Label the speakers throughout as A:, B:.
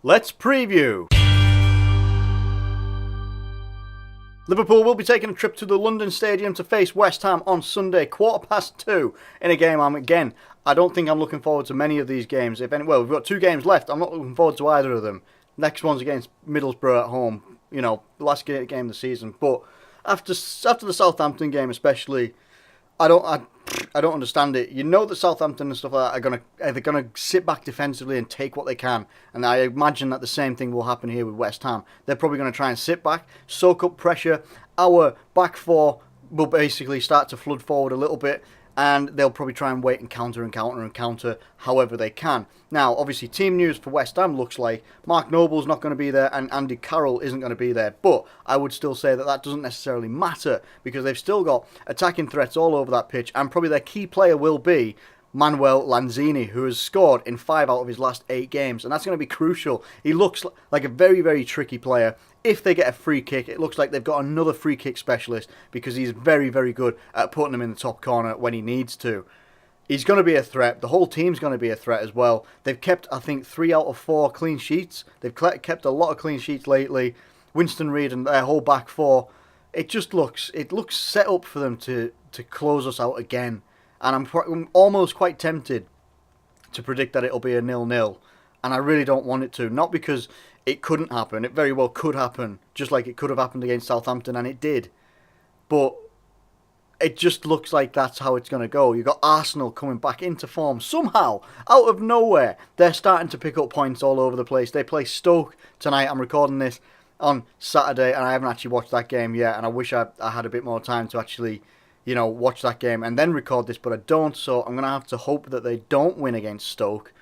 A: Let's preview. Liverpool will be taking a trip to the London Stadium to face West Ham on Sunday, 2:15, in a game I don't think I'm looking forward to many of these games. We've got 2 games left. I'm not looking forward to either of them. Next one's against Middlesbrough at home, the last game of the season. But after the Southampton game especially, I don't understand it. You know that Southampton and stuff like that are gonna sit back defensively and take what they can, and I imagine that the same thing will happen here with West Ham. They're probably going to try and sit back, soak up pressure. Our back four will basically start to flood forward a little bit, and they'll probably try and wait and counter however they can. Now, obviously, team news for West Ham looks like Mark Noble's not going to be there and Andy Carroll isn't going to be there. But I would still say that doesn't necessarily matter because they've still got attacking threats all over that pitch, and probably their key player will be Manuel Lanzini, who has scored in 5 out of his last 8 games, and that's going to be crucial. He looks like a very, very tricky player. If they get a free kick, it looks like they've got another free kick specialist because he's very, very good at putting them in the top corner when he needs to. He's going to be a threat. The whole team's going to be a threat as well. They've kept, I think, 3 out of 4 clean sheets. They've kept a lot of clean sheets lately. Winston Reid and their whole back four. It looks set up for them to close us out again. And I'm almost quite tempted to predict that it'll be a 0-0. And I really don't want it to. Not because it couldn't happen. It very well could happen. Just like it could have happened against Southampton, and it did. But it just looks like that's how it's going to go. You've got Arsenal coming back into form. Somehow, out of nowhere, they're starting to pick up points all over the place. They play Stoke tonight. I'm recording this on Saturday, and I haven't actually watched that game yet. And I wish I had a bit more time to actually watch that game and then record this, but I don't, so I'm going to have to hope that they don't win against Stoke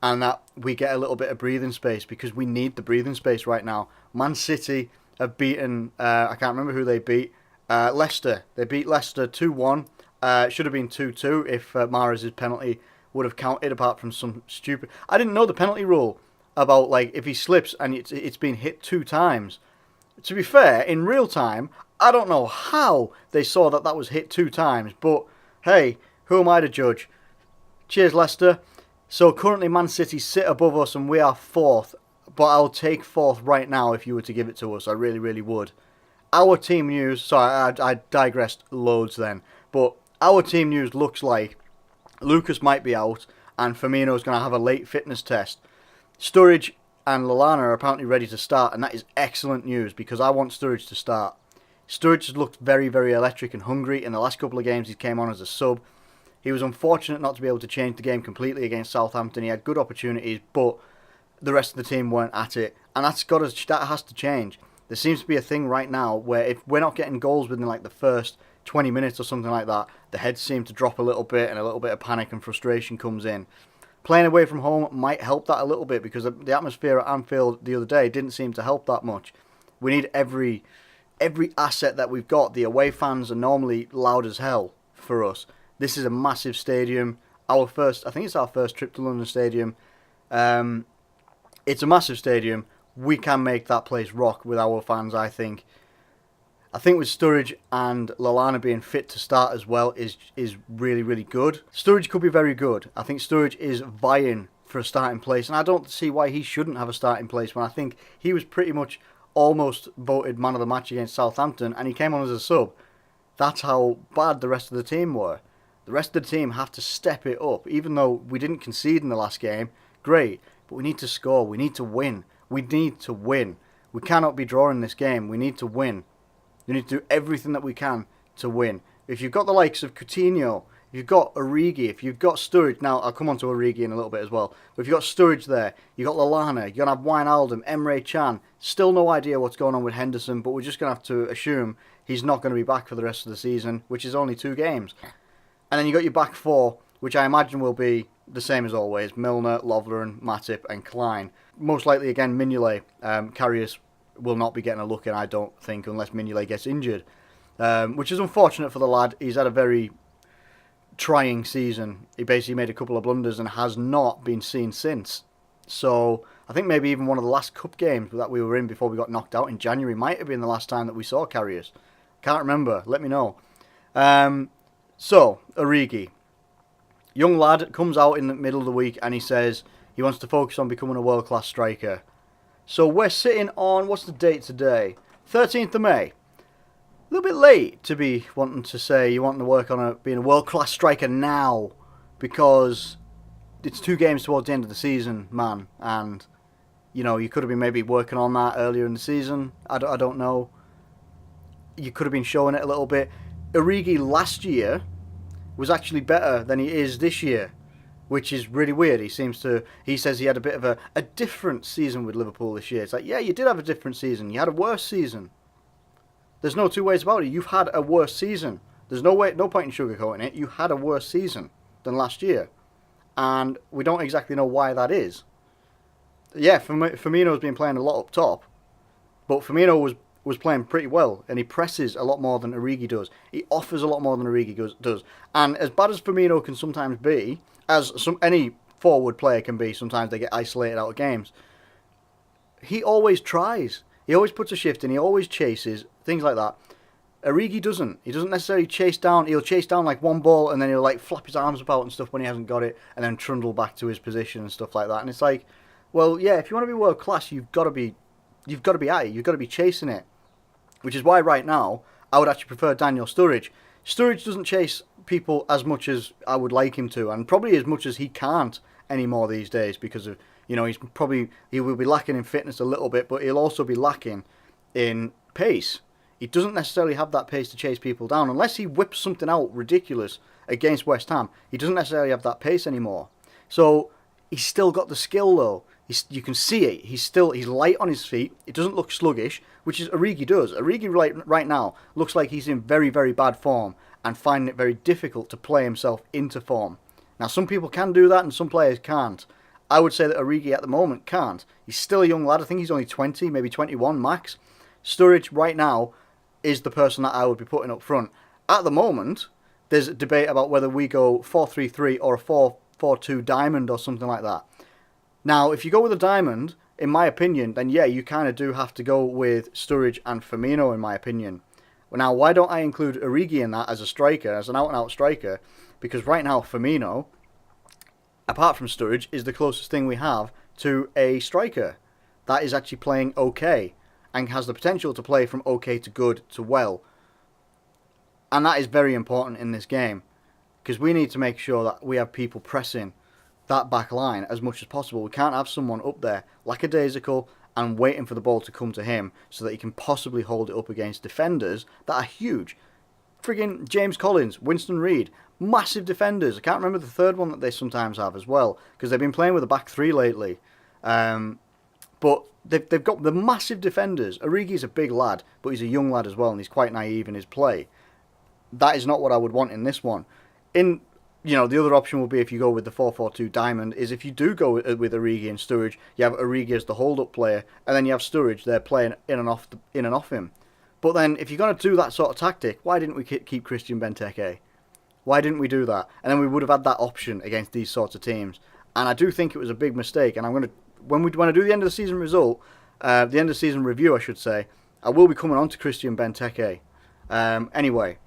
A: and that we get a little bit of breathing space because we need the breathing space right now. Man City have beaten, I can't remember who they beat, Leicester. They beat Leicester 2-1. It should have been 2-2 if Mahrez's penalty would have counted, apart from some stupid... I didn't know the penalty rule about, if he slips and it's been hit 2 times. To be fair, in real time, I don't know how they saw that was hit 2 times, but hey, who am I to judge? Cheers, Leicester. So currently Man City sit above us and we are 4th, but I'll take 4th right now if you were to give it to us. I really, really would. Our team news, sorry, I digressed loads then, but our team news looks like Lucas might be out and Firmino's going to have a late fitness test. Sturridge and Lallana are apparently ready to start, and that is excellent news because I want Sturridge to start. Sturridge has looked very, very electric and hungry. In the last couple of games he came on as a sub. He was unfortunate not to be able to change the game completely against Southampton. He had good opportunities, but the rest of the team weren't at it. And that has to change. There seems to be a thing right now where if we're not getting goals within the first 20 minutes or something like that, the heads seem to drop a little bit and a little bit of panic and frustration comes in. Playing away from home might help that a little bit because the atmosphere at Anfield the other day didn't seem to help that much. We need every asset that we've got. The away fans are normally loud as hell for us. This is a massive stadium. I think it's our first trip to London Stadium. It's a massive stadium. We can make that place rock with our fans, I think. I think with Sturridge and Lallana being fit to start as well is really, really good. Sturridge could be very good. I think Sturridge is vying for a starting place, and I don't see why he shouldn't have a starting place when I think he was pretty much almost voted man of the match against Southampton, and he came on as a sub. That's how bad the rest of the team were. The rest of the team have to step it up. Even though we didn't concede in the last game, great, but we need to score. We need to win. We need to win. We cannot be drawing this game. We need to win. We need to do everything that we can to win. If you've got the likes of Coutinho, if you've got Origi, if you've got Sturridge, now I'll come on to Origi in a little bit as well, but if you've got Sturridge there, you've got Lallana, you're going to have Wijnaldum, Emre Can, still no idea what's going on with Henderson, but we're just going to have to assume he's not going to be back for the rest of the season, which is only 2 games. And then you've got your back 4, which I imagine will be the same as always, Milner, Lovren, Matip and Klein. Most likely again Mignolet. Karius will not be getting a look in, I don't think, unless Mignolet gets injured, which is unfortunate for the lad. He's had a very trying season. He basically made a couple of blunders and has not been seen since. So I think maybe even one of the last cup games that we were in before we got knocked out in January might have been the last time that we saw Karius. Can't remember, let me know. So, Origi. Young lad comes out in the middle of the week and he says he wants to focus on becoming a world-class striker. So we're sitting on, what's the date today? 13th of May. A little bit late to be wanting to say you want to work on being a world-class striker now, because it's 2 games towards the end of the season, man, and you could have been maybe working on that earlier in the season. I don't know. You could have been showing it a little bit. Origi last year was actually better than he is this year, which is really weird. He says he had a bit of a different season with Liverpool this year. It's like, yeah, you did have a different season. You had a worse season. There's no two ways about it. You've had a worse season. There's no point in sugarcoating it. You had a worse season than last year. And we don't exactly know why that is. Yeah, Firmino's been playing a lot up top, but Firmino was playing pretty well, and he presses a lot more than Origi does. He offers a lot more than Origi does. And as bad as Firmino can sometimes be, as any forward player can be, sometimes they get isolated out of games, he always tries. He always puts a shift in, he always chases, things like that. Origi doesn't. He doesn't necessarily chase down. He'll chase down like one ball, and then he'll like flap his arms about and stuff when he hasn't got it, and then trundle back to his position and stuff like that. And it's like, well, yeah, if you want to be world class, you've got to be at it. You've got to be chasing it. Which is why right now I would actually prefer Daniel Sturridge. Sturridge doesn't chase people as much as I would like him to, and probably as much as he can't anymore these days, because of he will be lacking in fitness a little bit, but he'll also be lacking in pace. He doesn't necessarily have that pace to chase people down unless he whips something out ridiculous against West Ham. He doesn't necessarily have that pace anymore. So he's still got the skill though. You can see it. He's light on his feet. It doesn't look sluggish, which is Origi does. Origi right now looks like he's in very, very bad form and finding it very difficult to play himself into form. Now, some people can do that and some players can't. I would say that Origi at the moment can't. He's still a young lad. I think he's only 20, maybe 21 max. Sturridge right now is the person that I would be putting up front. At the moment, there's a debate about whether we go 4-3-3 or a 4-4-2 diamond or something like that. Now, if you go with a diamond, in my opinion, then yeah, you kind of do have to go with Sturridge and Firmino, in my opinion. Well, now, why don't I include Origi in that as a striker, as an out-and-out striker? Because right now, Firmino, apart from Sturridge, is the closest thing we have to a striker that is actually playing okay and has the potential to play from okay to good to well. And that is very important in this game, because we need to make sure that we have people pressing that back line as much as possible. We can't have someone up there lackadaisical and waiting for the ball to come to him so that he can possibly hold it up against defenders that are huge. Friggin' James Collins, Winston Reid, massive defenders. I can't remember the third one that they sometimes have as well, because they've been playing with a back three lately. But they've got the massive defenders. Origi's a big lad, but he's a young lad as well, and he's quite naive in his play. That is not what I would want in this one. The other option would be, if you go with the 4-4-2 diamond, is if you do go with Origi and Sturridge, you have Origi as the hold-up player, and then you have Sturridge there playing in and off him. But then, if you're going to do that sort of tactic, why didn't we keep Christian Benteke? Why didn't we do that? And then we would have had that option against these sorts of teams. And I do think it was a big mistake. And when I do the end of the season result, the end of the season review, I should say, I will be coming on to Christian Benteke. Anyway,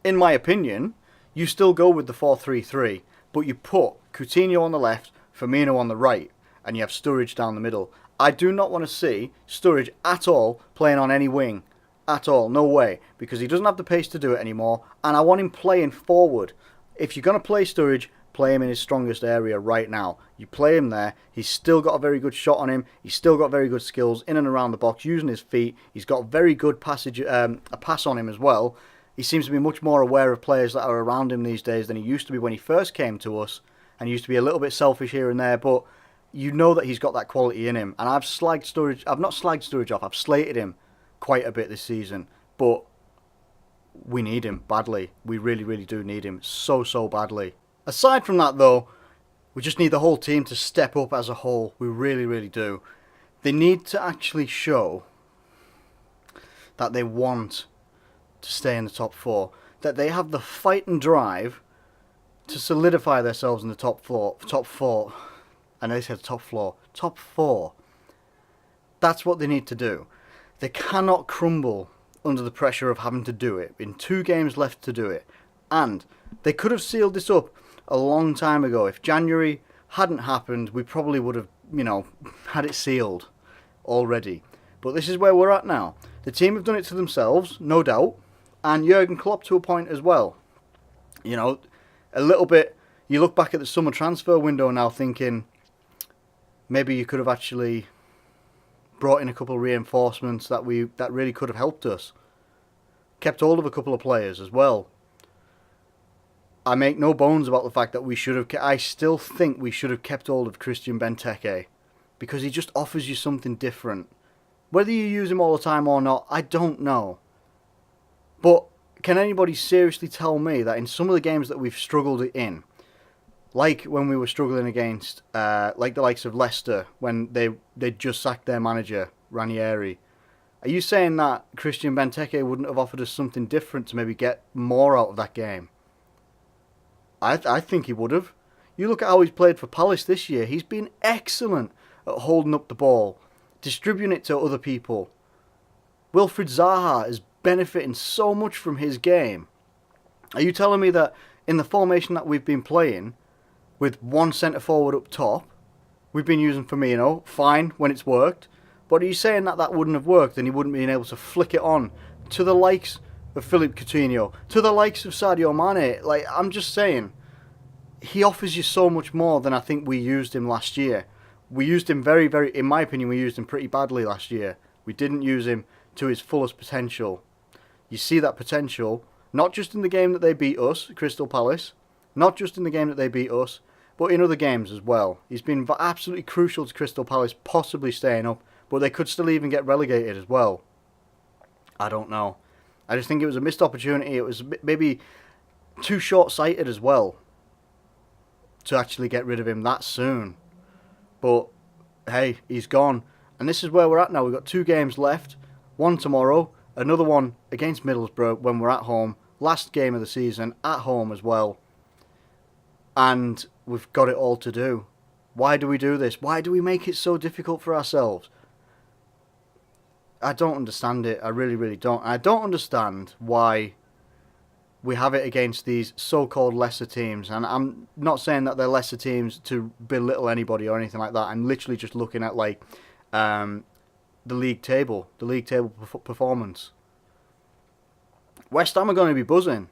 A: in my opinion, you still go with the 4-3-3, but you put Coutinho on the left, Firmino on the right, and you have Sturridge down the middle. I do not want to see Sturridge at all playing on any wing. At all. No way. Because he doesn't have the pace to do it anymore, and I want him playing forward. If you're going to play Sturridge, play him in his strongest area right now. You play him there. He's still got a very good shot on him. He's still got very good skills in and around the box, using his feet. He's got very good a pass on him as well. He seems to be much more aware of players that are around him these days than he used to be when he first came to us, and he used to be a little bit selfish here and there, but you know that he's got that quality in him. And I've not slagged Sturridge off, I've slated him quite a bit this season, but we need him badly. We really, really do need him so badly. Aside from that though, we just need the whole team to step up as a whole. We really, really do. They need to actually show that they want to stay in the top 4, that they have the fight and drive to solidify themselves in the top 4. And they said top 4. That's what they need to do. They cannot crumble under the pressure of having to do it. In 2 games left to do it. And they could have sealed this up a long time ago. If January hadn't happened, we probably would have, had it sealed. already. But this is where we're at now. The team have done it to themselves, no doubt, and Jurgen Klopp to a point as well. You know, a little bit, you look back at the summer transfer window now thinking maybe you could have actually brought in a couple of reinforcements that really could have helped us. Kept hold of a couple of players as well. I make no bones about the fact that I still think we should have kept hold of Christian Benteke, because he just offers you something different. Whether you use him all the time or not, I don't know. But can anybody seriously tell me that in some of the games that we've struggled in, like when we were struggling against like the likes of Leicester when they just sacked their manager, Ranieri, are you saying that Christian Benteke wouldn't have offered us something different to maybe get more out of that game? I think he would have. You look at how he's played for Palace this year. He's been excellent at holding up the ball, distributing it to other people. Wilfried Zaha is benefiting so much from his game. Are you telling me that in the formation that we've been playing, with one centre forward up top, we've been using Firmino, fine when it's worked, but are you saying that that wouldn't have worked and he wouldn't have been able to flick it on to the likes of Philippe Coutinho, to the likes of Sadio Mane? Like, I'm just saying, he offers you so much more than I think we used him last year. We used him very, very, in my opinion, we used him pretty badly last year. We didn't use him to his fullest potential. You see that potential, not just in the game that they beat us, Crystal Palace, not just in the game that they beat us, but in other games as well. He's been absolutely crucial to Crystal Palace possibly staying up, but they could still even get relegated as well. I don't know. I just think it was a missed opportunity. It was maybe too short-sighted as well to actually get rid of him that soon. But hey, he's gone. And this is where we're at now. We've got 2 games left. One tomorrow, another one against Middlesbrough when we're at home. Last game of the season, at home as well. And we've got it all to do. Why do we do this? Why do we make it so difficult for ourselves? I don't understand it. I really, really don't. I don't understand why we have it against these so-called lesser teams. And I'm not saying that they're lesser teams to belittle anybody or anything like that. I'm literally just looking at like the league table performance. West Ham are going to be buzzing.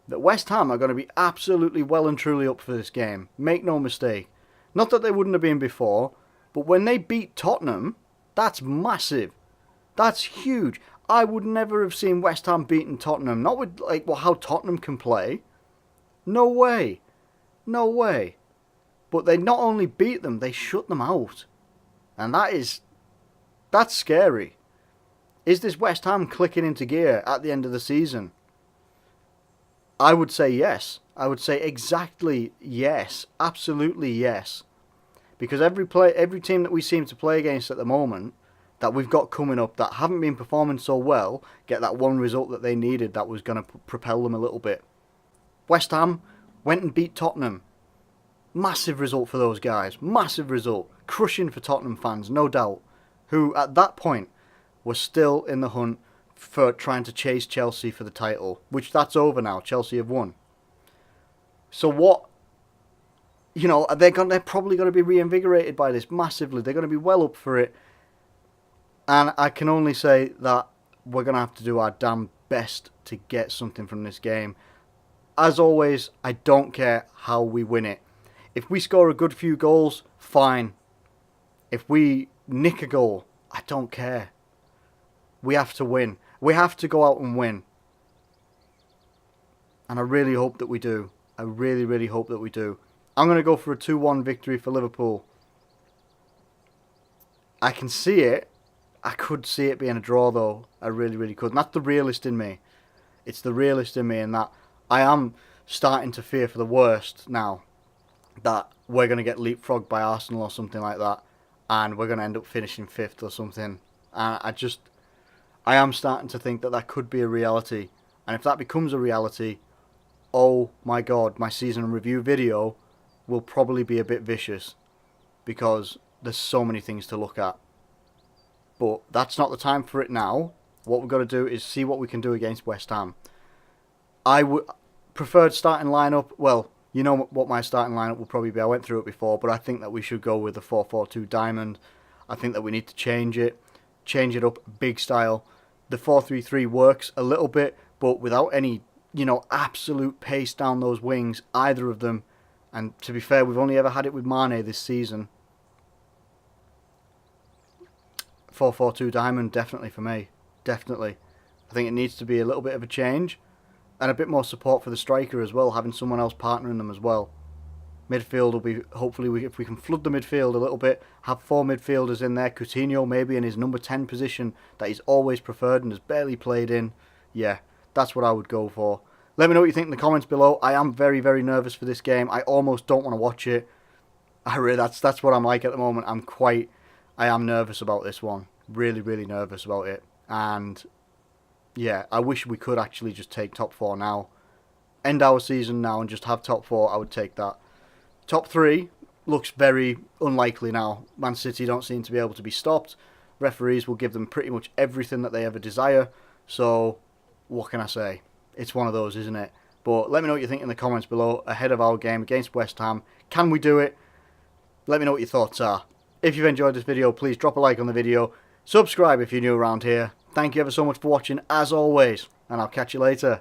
A: That West Ham are going to be absolutely well and truly up for this game. Make no mistake. Not that they wouldn't have been before, but when they beat Tottenham, that's massive. That's huge. I would never have seen West Ham beating Tottenham. Not with like how Tottenham can play. No way. No way. But they not only beat them, they shut them out. And that's scary. Is this West Ham clicking into gear at the end of the season? I would say yes. I would say exactly yes. Absolutely yes. Because every team that we seem to play against at the moment, that we've got coming up, that haven't been performing so well, get that one result that they needed that was going to propel them a little bit. West Ham went and beat Tottenham. Massive result for those guys. Massive result. Crushing for Tottenham fans, no doubt. Who, at that point, were still in the hunt for trying to chase Chelsea for the title, which that's over now. Chelsea have won. So what, they're probably going to be reinvigorated by this massively. They're going to be well up for it. And I can only say that we're going to have to do our damn best to get something from this game. As always, I don't care how we win it. If we score a good few goals, fine. If we nick a goal, I don't care. We have to win. We have to go out and win. And I really hope that we do. I really, really hope that we do. I'm going to go for a 2-1 victory for Liverpool. I can see it. I could see it being a draw, though. I really, really could. And that's the realist in me. It's the realist in me, in that I am starting to fear for the worst now. That we're going to get leapfrogged by Arsenal or something like that. And we're going to end up finishing 5th or something. And I am starting to think that could be a reality. And if that becomes a reality, oh my god, my season review video will probably be a bit vicious. Because there's so many things to look at. But that's not the time for it now. What we've got to do is see what we can do against West Ham. Preferred starting lineup, well, you know what my starting lineup will probably be. I went through it before, but I think that we should go with the 4-4-2 diamond. I think that we need to change it up big style. The 4-3-3 works a little bit, but without any, absolute pace down those wings, either of them. And to be fair, we've only ever had it with Mane this season. 4-4-2 diamond, definitely for me. Definitely. I think it needs to be a little bit of a change. And a bit more support for the striker as well, having someone else partnering them as well. Midfield will be, hopefully, if we can flood the midfield a little bit, have 4 midfielders in there. Coutinho maybe in his number 10 position that he's always preferred and has barely played in. Yeah, that's what I would go for. Let me know what you think in the comments below. I am very, very nervous for this game. I almost don't want to watch it. That's what I'm like at the moment. I am nervous about this one. Really, really nervous about it. And yeah, I wish we could actually just take top 4 now. End our season now and just have top 4. I would take that. Top 3 looks very unlikely now. Man City don't seem to be able to be stopped. Referees will give them pretty much everything that they ever desire. So, what can I say? It's one of those, isn't it? But let me know what you think in the comments below ahead of our game against West Ham. Can we do it? Let me know what your thoughts are. If you've enjoyed this video, please drop a like on the video. Subscribe if you're new around here. Thank you ever so much for watching, as always, and I'll catch you later.